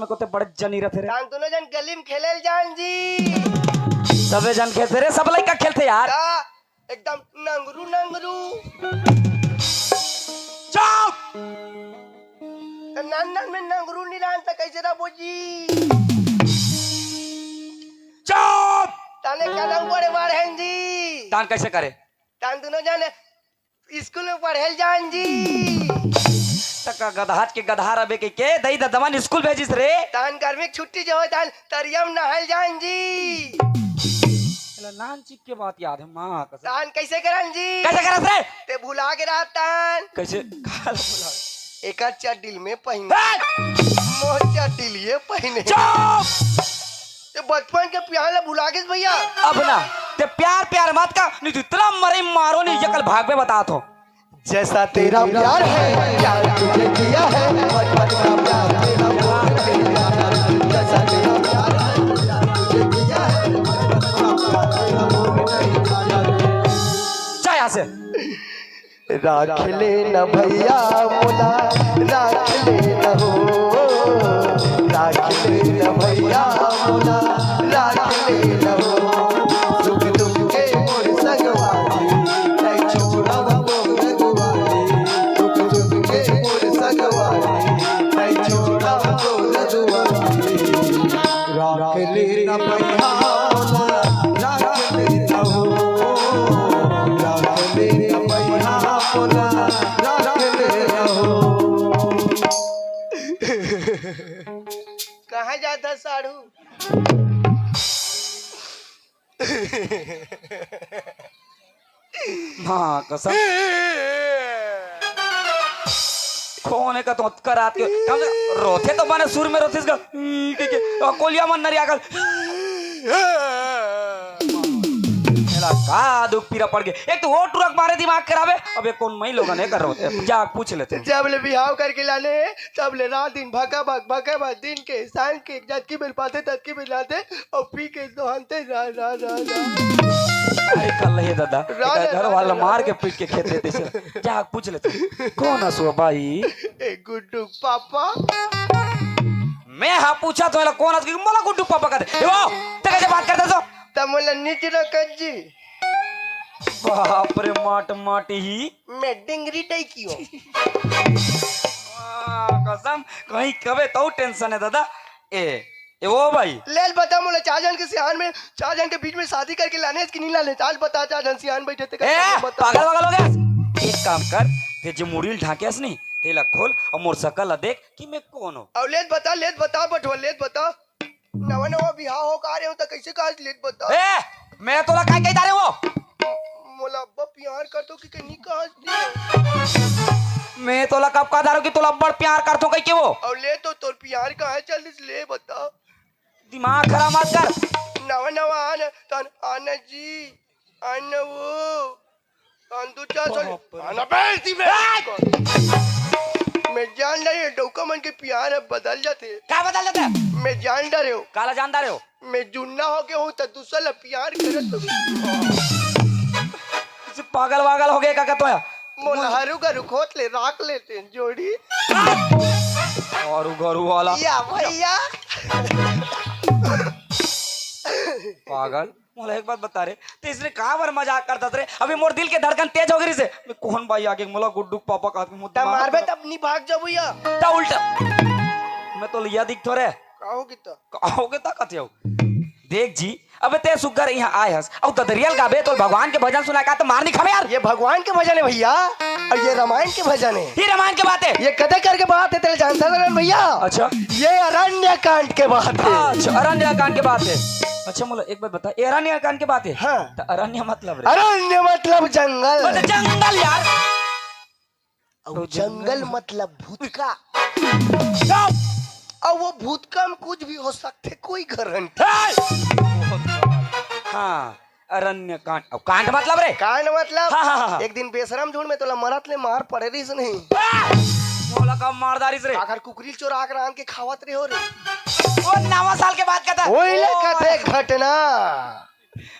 में कोते बड़े जनी रहते रे। तान दोनों जन गली में खेले जान जी। सबे जन खेलते रे, सब लड़का खेलते यार। एकदम नंगरू नंगरू। चुप। नन में नंगरू नहीं जानता कैसे ना बोजी। चुप। ताने क्या नाम बड़े बार हैं जी। तान कैसे करे? तान दोनों जन स्कूल में पढ़े जान जी। तका गधाट के गधा रबे के दई दमन स्कूल भेजिस रे। तान गर्मी की छुट्टी जो है तान तरियम नहल जान जी। नान चिक के बात याद है मां कसम। तान कैसे करन जी? कैसे करस रे? ते भुला के रहा तान। कैसे काल भुला? एक चड्डिल में पहने मोह चड्डिल ये पहने। चुप। ते बचपन के प्यार ला भुला के भैया। अब ना ते प्यार प्यार मत का, नहीं तो इतना मरे मारो नहीं, ये कल भाग में बता तो। जैसा तेरा प्यार है प्यार तुझे किया है, बचपन का प्यार तेरा वो नहीं, जैसा तेरा प्यार है प्यार तुझे किया है, बचपन का प्यार तेरा वो नहीं। जा यहाँ से। राख ले न भैया मोला, राख ले न हो, राख ले न भैया मोला, राख ले न हो, सुख दुख के मोर संगवारी, नहीं छोड़ब मोर दुआरी, सुख दुख के मोर संगवारी, नहीं छोड़ब मोर दुआरी। राख ले न भैया मोला, राख ले न हो, राख ले न भैया मोला, राख ले न हो। कहाँ जाता साढ़ू? हाँ कसम। कौन है का तो करात के कम से रोथे तो बने सुर में रोथिस का के कोलिया मन नरिया का का दुख पीरा पड़ गए। एक तो वो ट्रक मारे दिमाग खराब है। अब ये कौन मई लोगन है कर रहे होते, जा पूछ लेते हैं। जब ले बिहाव करके लाने तब ले रात दिन भगा भाग दिन के शाम के जद की मिल पाते तद की मिलाते और पी के दोहनते रा रा रा रा। अरे कल है दादा घर वाला मार के पीट के खेत देते से, जा पूछ लेते हैं। कौन हसुआ भाई? ए गुड्डू पापा। मैं हाँ पूछा तो कौन हस मला गुड्डू पापा का दे वो ते कैसे बात करता तो तमला नीचे रखत जी। बाप रे माट ही मैं डिंगरी टाई क्यों? कसम कहीं कबे तो टेंशन है दादा। ए वो भाई लेल बता मोला चार जन के सियान में चार जन के बीच में शादी करके लाने इसकी नहीं लाने। चाल बता चार जन सियान बैठे थे पागल वागल हो गया। एक काम कर ते जो मुड़ील ढाकेस नहीं तेला खोल और मोर सकल देख कि मैं कौन हूँ। अब लेत बता बटवा लेत बता। नवा नवा बिहाव हो का रहे हो तो कैसे काज लेत बता। ए मैं तोला काय कह दारे वो मोला अब्बा प्यार कर तो कि नहीं काज दे। मैं तोला कब का दारू कि तोला बड़ प्यार करतो कह के वो। अब ले तो तोर प्यार का है चल ले बता। दिमाग खराब मत कर। नवा आना तन आना जी आना वो तंदू चल आना बेटी में। मैं जान रही हूँ डोका मन के प्यार है बदल जाते। क्या बदल जाता है? मैं जान रहे हो काला जानदार हो। मैं जुन्ना हो के हूँ तो दूसरा प्यार करत पागल वागल हो गए का तो है। मोला हरू का रुखोत ले राख लेते हैं जोड़ी और घरू वाला या भैया। पागल मोला एक बात बता रे तो इसने कहाँ पर मजाक करता रे। अभी मोर दिल के धड़कन तेज हो गई से मैं कौन भाई आगे मोला गुड्डू पापा का मुद्दा मारबे तब नहीं भाग जा भैया। ता उल्टा मैं तो लिया दिख थोड़े कहोगे ता कथे हो देख जी। अबे ते सुगर यहाँ आए हस और ददरियल गाबे तो भगवान के भजन सुना का तो मारनी खबे यार। ये भगवान के भजन है भैया और ये रामायण के भजन है। ये रामायण के बात है। ये कदे करके बात है तेरे जानता है भैया। अच्छा ये अरण्य कांड के बात है। अच्छा अरण्य कांड के बात है। अच्छा मोला एक बात बता अरण्य कांड के बात है। हाँ। तो अरण्य मतलब अरण्य मतलब जंगल। मतलब जंगल यार। और जंगल मतलब भूतका। और वो भूतका में कुछ भी हो सकते कोई गारंटी। हाँ अरण्य कांड। अब कांड मतलब रे कांड मतलब हाँ। एक दिन बेशरम झूठ में तोला मरत ले मार पड़े रही से नहीं मोला का मारदारी से रे आखिर कुकरी चोरा के रान के खावत रहे हो रे। वो 9 साल के बाद का था। ओइले कथे घटना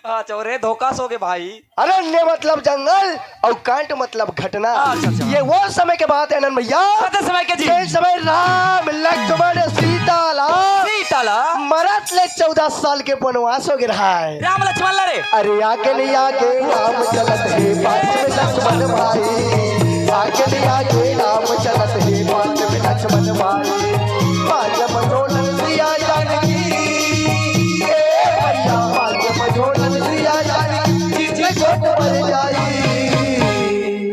अच्छा रे धोखा सोगे भाई। अरण्य मतलब जंगल और कांट मतलब घटना। अच्छा। ये वो समय के बात है अनंत भैया। कते समय के जी? ये समय राम लक्ष्मण सीता मरत ले 14 साल के वनवास हो गया है। राम लक्ष्मण लड़े। अरे आगे नहीं आगे राम चलत है पास में लक्ष्मण भाई। आगे नहीं आगे राम चलत है पास में लक्ष्मण भाई। पांच मझोलन सिया जानकी ए भैया पांच मझोलन सिया जानकी जिसमें छोट मर जाई।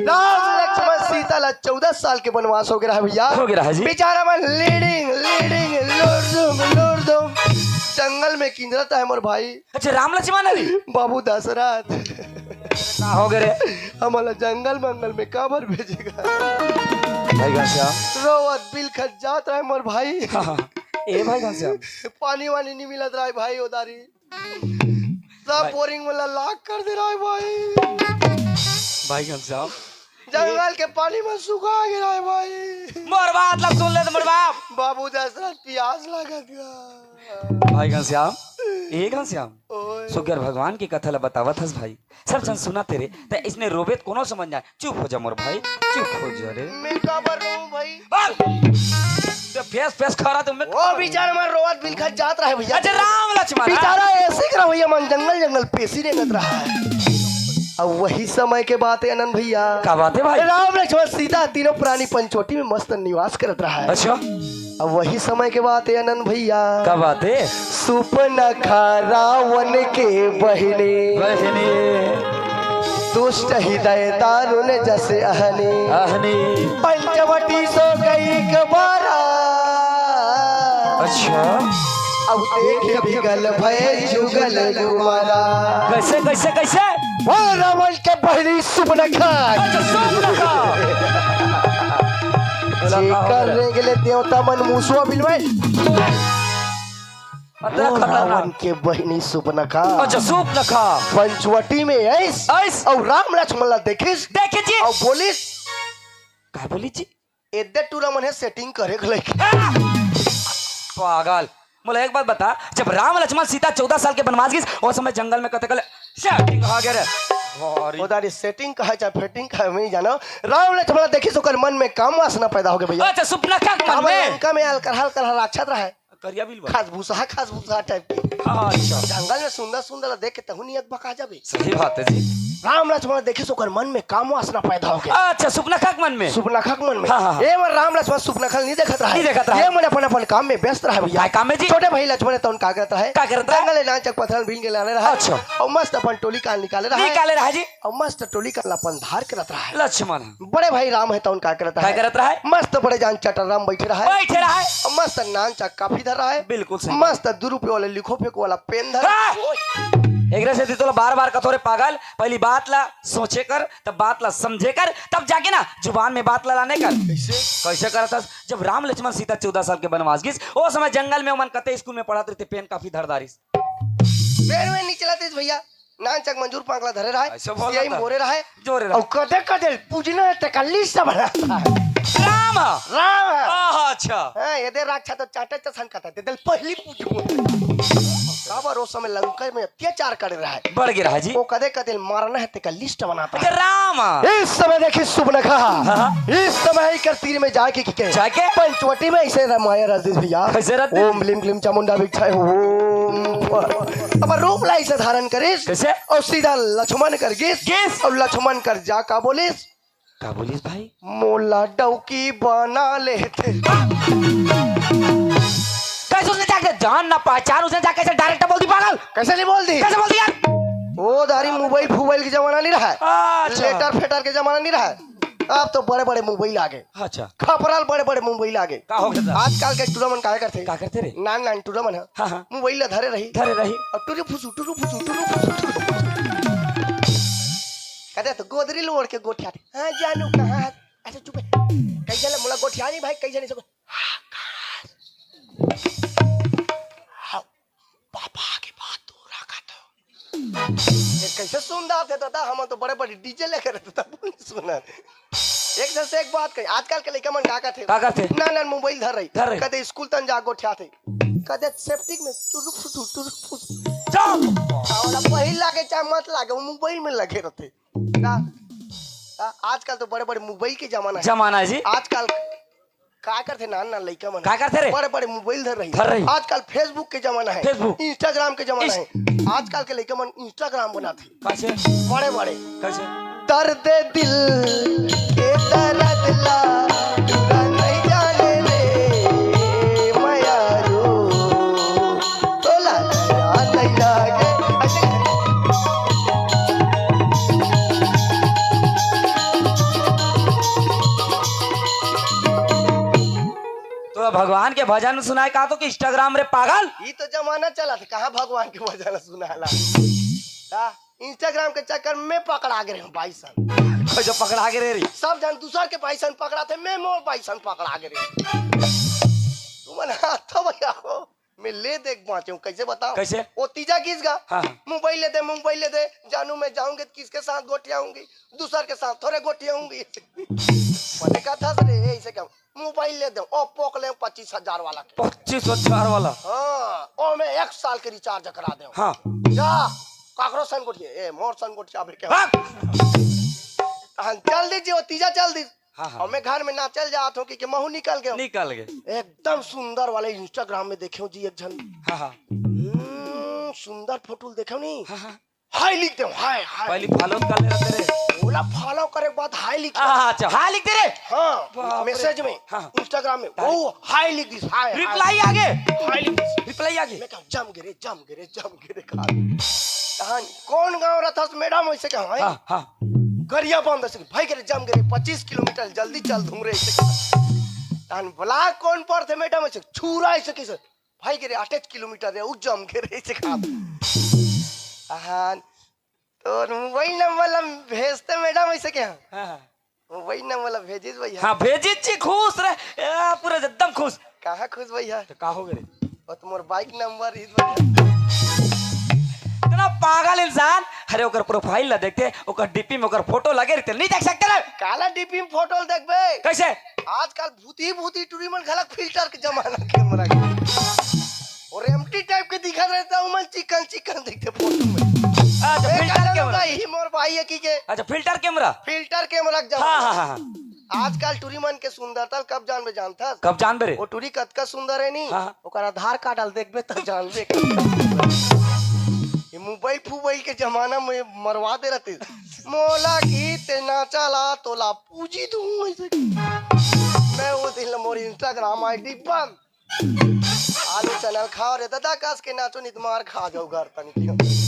राम लक्ष्मण सीता ला 14 साल के वनवास हो गया है भैया। हो गया है जी। बेचारा मन लीडिंग लोर दूम जंगल में किंजरता है मोर भाई। अच्छा राम लक्ष्मण अली बाबू दशरथ का हो गए रे? हमारा जंगल मंगल में काबर भेजेगा। भाई घनश्याम रोवत बिल खत जात रहा है मोर भाई। ए भाई घनश्याम पानी वानी नहीं मिलत रहा है भाई उदारी सब बोरिंग वाला लाख कर दे रहा है भाई घनश्याम जंगल के पानी में सुखा गया है भाई। मोर बात लग सुन ले तो मोर बाप। बाबू दशरथ प्यास लगा गया। भाई घनश्याम ए घनश्याम ओए सुगर भगवान की कथा ला बतावत हस भाई। सब जन सुना तेरे ते इसने रोबेत कोनो समझ जाए। चुप हो जा मोर भाई चुप हो जा रे। मैं काबर रहूं भाई। तो फेस फेस खरा तुम ओ बेचारा मन रोवत बिल खत जात रहा है भैया। अच्छा राम लक्ष्मण बेचारा ऐसे करा भैया मन जंगल जंगल पेशी रेंगत रहा है। अब वही समय के बात है अनंत भैया। का बात है भाई? राम लक्ष्मण सीता तीनों प्राणी पंचवटी में मस्त निवास करत रहा है। अच्छा अब वही समय के बात है अनंत भैया। का बात है? सुपनखा रावण के बहिनी दुष्ट हृदय दारुण जैसे अहनी पंचवटी सो गई कबारा। अच्छा अब देख बिगल भय जुगल गुमारा। कैसे कैसे कैसे? वो रावण के बहिनी सुपनखा कर ले गेले देवता मन मुसवा बिलवे। रावण के बहिनी सुपनखा अच्छा सुपनखा पंचवटी में ऐस और राम लक्ष्मण देखिस देखे जी और बोलिस का बोली जी एदे टूरा मन सेटिंग करे गले। पागल बोले एक बात बता जब राम लक्ष्मण सीता 14 साल के वनवास गए उस समय जंगल में कते कले सेटिंग आ गया रे। उदारी सेटिंग कहा चाहे फेटिंग कहा मैं जानो। राम लक्ष्मण देखिस ओकर मन में काम वासना पैदा हो गया भैया। अच्छा सुपनखा मन में लंका में अलकरहल राक्षस रहा है करिया बिल खास भूसा टाइप की। अच्छा जंगल में सुंदर सुंदर देख के तहु नियत बका जाबे। सही बात है जी। राम लक्ष्मण देखिस ओकर मन में काम वासना पैदा हो गया। अच्छा सुपनखा मन में सुपनखा मन में हाँ। ए मन राम लक्ष्मण सुपनखा नहीं देखत रहा नहीं देखत रहा ये मन अपन काम में व्यस्त रहा भैया। काम में जी छोटे भाई लक्ष्मण तो का करता है का करता है? जंगल नाचक पत्थर भीन के लाने रहा। अच्छा और मस्त अपन टोली काल निकाले रहा जी और मस्त टोली काल अपन धार करत रहा है। लक्ष्मण बड़े भाई राम है तो का करता है करत रहा है? मस्त बड़े जान चटर राम बैठे रहा है और मस्त नानचा काफी धर रहा है। बिल्कुल सही मस्त 2 रुपये वाले लिखो फेंको वाला पेन धर। एक से तो बार बार कथोरे पागल पहली बात ला सोचे कर तब बात ला समझे कर तब जाके ना जुबान में बात ला लाने कर। कैसे करता जब राम लक्ष्मण सीता 14 साल के वनवास गए वो समय जंगल में मन कते स्कूल में पढ़ाते थे पेन काफी धरदारिस पेन में नहीं चलाते भैया नानचक मंजूर पागला धरे रहा है यही मोरे रहा है जोरे और कदे कदे पूजना तकल्लीस सब राम अच्छा हां यदि राक्षा तो चाटे चसन कहता थे दिल पहली पूछू काबर उस समय लंका में अत्याचार कर रहा है बढ़ गया जी। वो कदे कदे मारना है तेका लिस्ट बनाता है। राम इस समय देखिए सुपनखा इस समय कर तीर में जाके जाके पंचवटी में ऐसे रमाया रजनीश भैया कैसे रहते? ओम लिम क्लीम चामुंडा भिक्षाय ओम अब रूप लाई से धारण करिस कैसे और सीधा लक्ष्मण कर गिस और लक्ष्मण कर जा का बोलिस भाई मोला डौकी बना लेते। कैसे उसने जाके जान ना पहचान उसने जाके ऐसे डायरेक्ट बोल दी पागल कैसे नहीं बोल दी? कैसे बोल दी यार? वो दारी मोबाइल फुबाइल के जमाना नहीं रहा है अच्छा। लेटर फेटर के जमाना नहीं रहा है। अब तो बड़े बड़े मोबाइल आ गए। अच्छा खपराल बड़े बड़े मोबाइल आ गए। का हो गया आजकल के टूर्नामेंट का करते रे नान टूर्नामेंट है हाँ। मोबाइल धरे रही और टुरु फुसु कहते तो गोदरी लोड़ के गोठिया थे। हाँ जानू कहाँ अच्छा चुप कैसे मोला गोठिया नहीं भाई कैसे नहीं सको पापा के बात तो रखा तो कैसे सुनदार थे दादा हम तो बड़े बड़े डीजे लेकर रहते थे सुना एक से एक बात कही आजकल के लड़का मन का थे ना मोबाइल धर रही कदे स्कूल तन जा गोठिया थे कदे सेफ्टी में टुरु फुसु वाला पहिला के चाहे मत लागे वो मोबाइल में लगे रहते आजकल तो बड़े बड़े मोबाइल के जमाना है जी आजकल का करते नान लड़का मन का करते रे बड़े बड़े मोबाइल धर रही आजकल फेसबुक के जमाना है फेसबुक इंस्टाग्राम के जमाना है आजकल के लड़का मन इंस्टाग्राम बनाते कैसे बड़े बड़े कैसे दर्द दिल के दर्द ला नहीं जाने रे मयारू तोला नहीं लागे तो भगवान के भजन सुनाए कहा तो कि इंस्टाग्राम रे पागल ये तो जमाना चला था कहाँ भगवान के भजन सुनाला इंस्टाग्राम के चक्कर में पकड़ा गए भाई सन जो पकड़ा के रे रही सब जन दूसर के पैसन पकड़ा थे मैं मोर पैसन पकड़ा गए तुमने हाथ भैया हो मैं ले देख पहुंचे हूँ कैसे बताओ कैसे वो तीजा किस गा हाँ। मोबाइल ले दे जानू मैं जाऊंगी तो किसके साथ गोटियाऊंगी दूसर के साथ थोड़े गोटियाऊंगी मैंने कहा था रे ऐसे क्या मोबाइल ले दे ओ पोक ले 25,000 वाला 25,000 वाला हाँ ओ मैं 1 साल के रिचार्ज करा दे हाँ जा काकरो सन गोटिया ए मोर सन गोटिया बे क्या चल दीजिए वो तीजा चल दी हाँ। और मैं घर में ना चल जात हूँ कि महू निकल गए एकदम सुंदर वाले इंस्टाग्राम में देखे जी एक जन हाँ। सुंदर फोटो देखे नहीं हाँ। हाय लिख दे हाय पहले फॉलो कर ले रहे रे बोला फॉलो करे के बाद हाय लिख अच्छा हाय लिख दे रे हाँ मैसेज में हाँ। इंस्टाग्राम में ओ हाय लिख दिस हाय रिप्लाई आगे हाय लिख दिस रिप्लाई आगे मैं कहा जम गिरे कहानी कौन गाँव रहा था मैडम वैसे कहा है हाँ। गरिया बंद से भाई करे जम गिरे 25 किलोमीटर जल्दी चल धूम रे ऐसे ब्लाक कौन पर थे मैडम ऐसे छूरा ऐसे कैसे भाई गिरे 28 किलोमीटर है जम गिरे ऐसे खा तो मोबाइल नंबर भेजते मैडम ऐसे क्या मोबाइल नंबर भेजिस भैया हाँ भेजी छी खुश रहे पूरा एकदम खुश कहाँ खुश भैया तो का हो गए और तुम्हारा बाइक नंबर इतना पागल इंसान अरे ओकर प्रोफाइल ला देखते ओकर डीपी में ओकर फोटो लगे रहते नहीं देख सकते रे काला डीपी में फोटो देखबे कैसे आजकल भूती टूरीमन खलक फिल्टर के जमाना कैमरा और एम्प्टी टाइप के दिखा रहता हूं मैं चिकन दिखते फोटो में अच्छा फिल्टर कैमरा ही मोर भाई है की के अच्छा फिल्टर कैमरा के जमाना हाँ। आजकल टूरीमन के सुंदरता कब जानबे जानता कब जानबे रे वो टूरी कतका सुंदर है नहीं हाँ। ओकर आधार कार्ड डाल देखबे त जानबे ये मोबाइल के जमाना में मरवा दे रहते मोला गीत नाचला तोला पूजी दूं ऐसे मैं वो दिन मोर इंस्टाग्राम आईडी बंद आलू चैनल खा रे दादा कास के नाचो नित मार खा जाओ घर तनी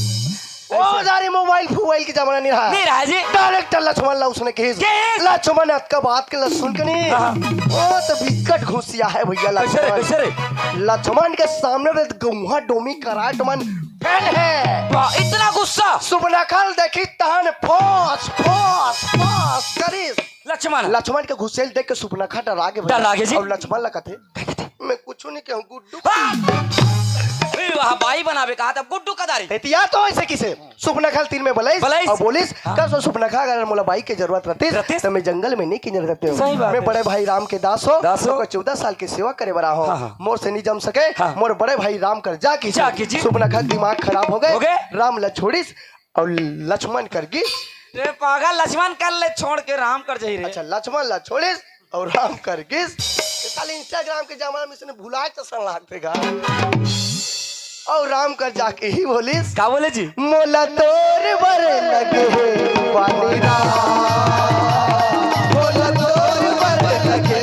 ओ जारी मोबाइल के जमाना नहीं रहा जी डायरेक्ट लक्ष्मण ला उसने केस लक्ष्मण का बात के सुन के नहीं ओ तो विकट घुसिया है भैया लक्ष्मण के सामने में गौहा डोमी कराए तो मन फैन है इतना गुस्सा सुबनखल देखी तहन फोस करिस लक्ष्मण के घुसेल देख के सुबनखा डरा के जी और लक्ष्मण लगते मैं कुछ नहीं कहूं गुड्डू भाई बनावे कहा था गुड्डू कदारी एतिया तो ऐसे किसे सुबनखल तीन में बलाइस और बोलिस कब सुबनखा अगर मोला बाइक की जरूरत रहती तो मैं जंगल में नहीं किन्ने रहते हूं मैं बड़े भाई राम के दास हो 14 साल की सेवा करे बड़ा हो मोर से नहीं जम सके मोर बड़े भाई राम कर जाकी सुबनखा दिमाग खराब हो गए राम ला छोड़िस और लक्ष्मण कर गी रे पागल लक्ष्मण कर ले छोड़ के राम कर जाई रे अच्छा लक्ष्मण ला छोड़िस और राम कर गिस साले इंस्टाग्राम के जमाना में इसने भुलाए चसन लागतेगा और राम कर जाके ही बोलिस का बोले जी मोला तोर बर लगे पानी मोला तोर बर लगे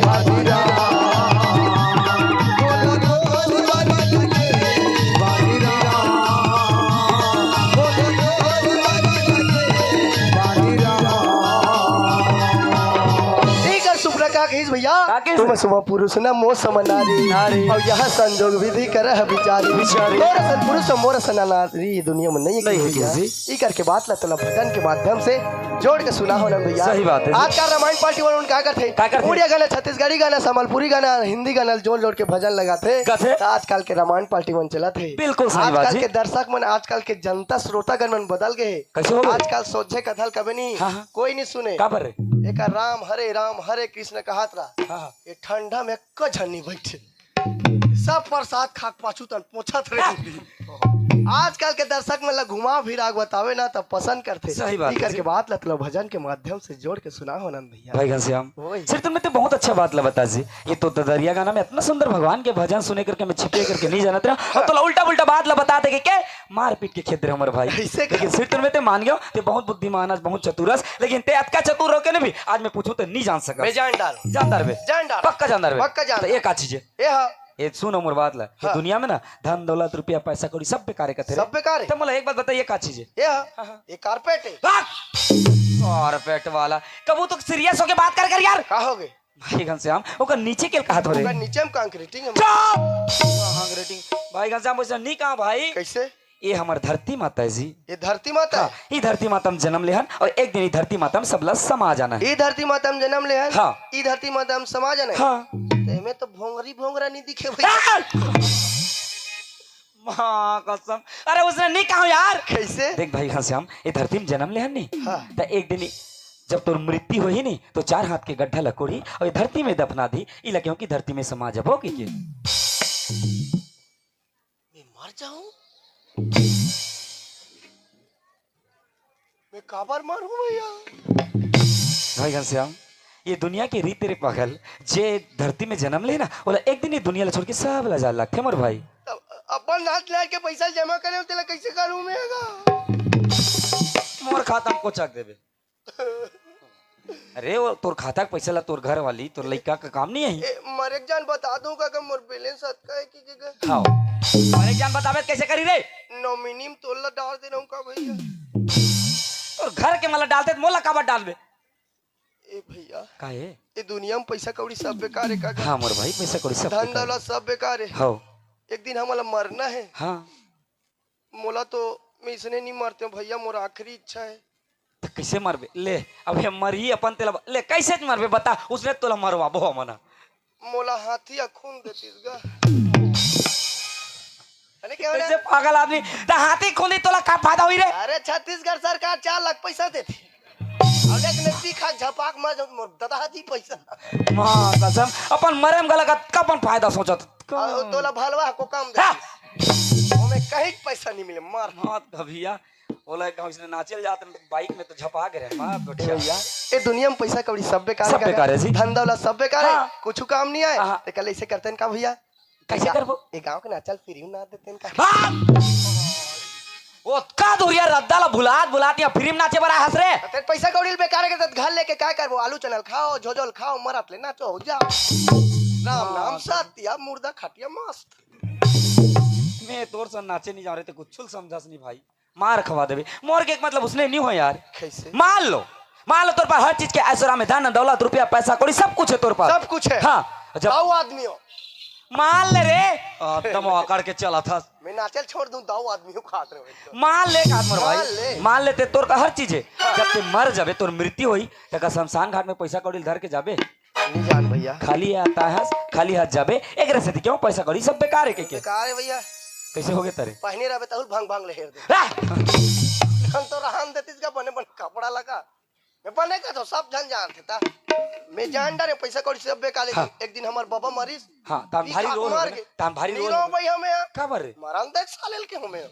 पानी मोला तोर बर लगे पानी मोला तोर बर लगे पानी ठीक है सुप्रका कहिस भैया तुम सुबह पुरुष न मो समनारी और यह संजोग विधि करह विचारी मोर सन पुरुष मोर सन नारी दुनिया में नहीं है ई करके बात ला तला भजन के माध्यम से जोड़ के सुना हो ना भैया सही बात है आज का रामायण पार्टी वालों क्या करते उड़िया गाना छत्तीसगढ़ी गाना संबलपुरी गाना हिंदी गाना जोड़ के भजन लगाते आजकल के रामायण पार्टी मन चला थे बिल्कुल आजकल के दर्शक मन आजकल के जनता श्रोतागण मन बदल गए आजकल सोचे कथल कभी नहीं कोई नहीं सुने एक राम हरे कृष्ण कहत रहा ये ठंडा में कझनी बैठे सब प्रसाद खा पाछू तन पोछत रहे आजकल के दर्शक में घुमा फिरा बतावे ना तब पसंद करते। सही बात ई है करके जी। बात लतलो भजन के माध्यम से जोड़ के सुना हो नंद भैया। भाई घनश्याम वही। सिर तुमने तो बहुत अच्छा बात बता जी। ये तो दरिया गाना में इतना सुंदर भगवान के भजन सुने करके मैं छिपे करके नहीं जानते और तो उल्टा पुल्टा बात बता दे के मार पीट के खेत हमारे भाई। ऐसे लेकिन सिर तुम ते मान गयो ते बहुत बुद्धिमान आज बहुत चतुरस लेकिन ते अतका चतुर हो के ना भी आज मैं पूछूं तो नहीं जान सका। मैं जान डाल जानदार बे जान डाल पक्का जानदार बे पक्का जानदार। तो एक चीज है ए हाँ ये सुनो मोर बात ला ये दुनिया में ना धन दौलत रुपया पैसा कौड़ी सब बेकार है सब बेकार है। तो मला एक बात बताइए का चीज है ए हाँ ये कारपेट है। और पेट वाला कबू तो सीरियस होके बात कर यार। का हो गए भाई घनश्याम ओकर नीचे के कहा थोड़े ओकर नीचे में कंक्रीटिंग है। भाई घनश्याम वैसे नहीं कहा भाई कैसे ये हमार धरती माता है जी। ये धरती माता हाँ, ये धरती माता में जन्म लेहन और एक दिन ये धरती माता में सबला समा जाना है। ये धरती माता में जन्म ले है। हाँ। ये धरती माता में समा जाना है। हाँ में तो भोंगरा नहीं दिखे भाई। माँ कसम अरे उसने नहीं कहा यार। कैसे देख भाई घनश्याम ये धरती में जन्म लेहन नहीं हाँ। तो एक दिन जब तोर मृत्यु हो ही नहीं तो 4 हाथ के गड्ढा लकोड़ी और ये धरती में दफना दी इला क्योंकि धरती में समा जबो की के मैं मर जाऊं मैं काबर मरूं भैया। भाई घनश्याम ये दुनिया के रीत रे पागल जे धरती में जन्म ले ना बोला एक दिन ये दुनिया ला छोड़ के सब ला जा लगते मोर भाई। अपन नाच ला के पैसा जमा करे तेला कैसे करूं मैं मोर खाता में कोचक देबे। अरे वो तोर खाता के पैसा ला तोर घर वाली तोर लइका का काम नहीं है। मरे जान बता दूं का मोर बैलेंस अटका है की हां मरे जान बतावे कैसे करी रे नॉमिनी में तोला डाल दे रहूं का भैया। और घर के मला डालते मोला काबर डालबे ए भैया का है ये दुनिया में पैसा कौड़ी सब बेकार है का। हां मोर भाई पैसा कौड़ी सब धन दौलत सब बेकार है। हां एक दिन हमारा मरना है। हां मोला तो मैं इसने नहीं मरते भैया मोर आखिरी इच्छा है। तो कैसे मरबे ले अब हे मरही अपन तेला ले कैसे मरबे बता उसने तोला मरवा बो मना मोला हाथी या खून देतीस गा। अरे क्या कैसे पागल आदमी तो हाथी खूनी तोला का फायदा हुई रे। अरे छत्तीसगढ़ सरकार 4 लाख पैसा देती और एक ने तीखा झपाक मार ददा दी पैसा। मां कसम अपन मरे में गला का अपन फायदा सोचत तोला भलवा को काम दे हमें कहीं पैसा नहीं मिले मार हाथ भैया बोला गांव से नाचल जाते बाइक में तो झपा के रहे मां बढ़िया भैया ये दुनिया में पैसा कौड़ी सब बेकार सब बेकार है जी। धन दौलत सब बेकार है। हाँ। कुछ काम नहीं आए हाँ। तो कल ऐसे करते हैं का भैया कैसे करबो ये गांव के नाचल फ्री ना देते हैं का। हाँ! वो का दूरिया रद्दा ला बुलात या फ्री में नाचे बड़ा हंस रे। तेरे पैसा कौड़ी बेकार के घर लेके क्या करबो आलू चनल खाओ झोझोल खाओ मरत ले नाचो हो जाओ राम नाम सत्या मुर्दा खटिया मस्त। मैं तोर सन नाचे नहीं जा रहे थे कुछ समझास नहीं भाई मार खवा देबे मोर के एक मतलब उसने नहीं हो यार। कैसे मान लो तोर पास हर चीज के ऐश्वर्या में धन दौलत रुपया पैसा कौड़ी सब कुछ है तोर पास सब कुछ है। हाँ जब दाऊ आदमी हो मान ले रे दम आकर के चला था मैं नाचल छोड़ दूं दाऊ आदमी हो खात रहे हो। मान ले का मोर मान भाई ले। मान लेते तोर का हर चीज है जब ते मर जाबे तोर मृत्यु होई त का शमशान घाट में पैसा कौड़ी धर के जाबे नहीं जान भैया खाली आता है खाली हाथ जाबे एक रसे क्यों पैसा कौड़ी सब बेकार है के बेकार है भैया। कैसे हो गए तारे पहने रहे तहुल भांग भांग ले हेर दे हम तो रहन देतीस का बने कपड़ा लगा मैं बने का तो सब जन जानते था मैं जान डरे पैसा कौड़ी सब बेकार है। एक दिन हमार बाबा मरीज हां ताम भारी रोल मार के ताम भारी रोल नीरो भाई हमें का बर मरन देख सालेल के हमें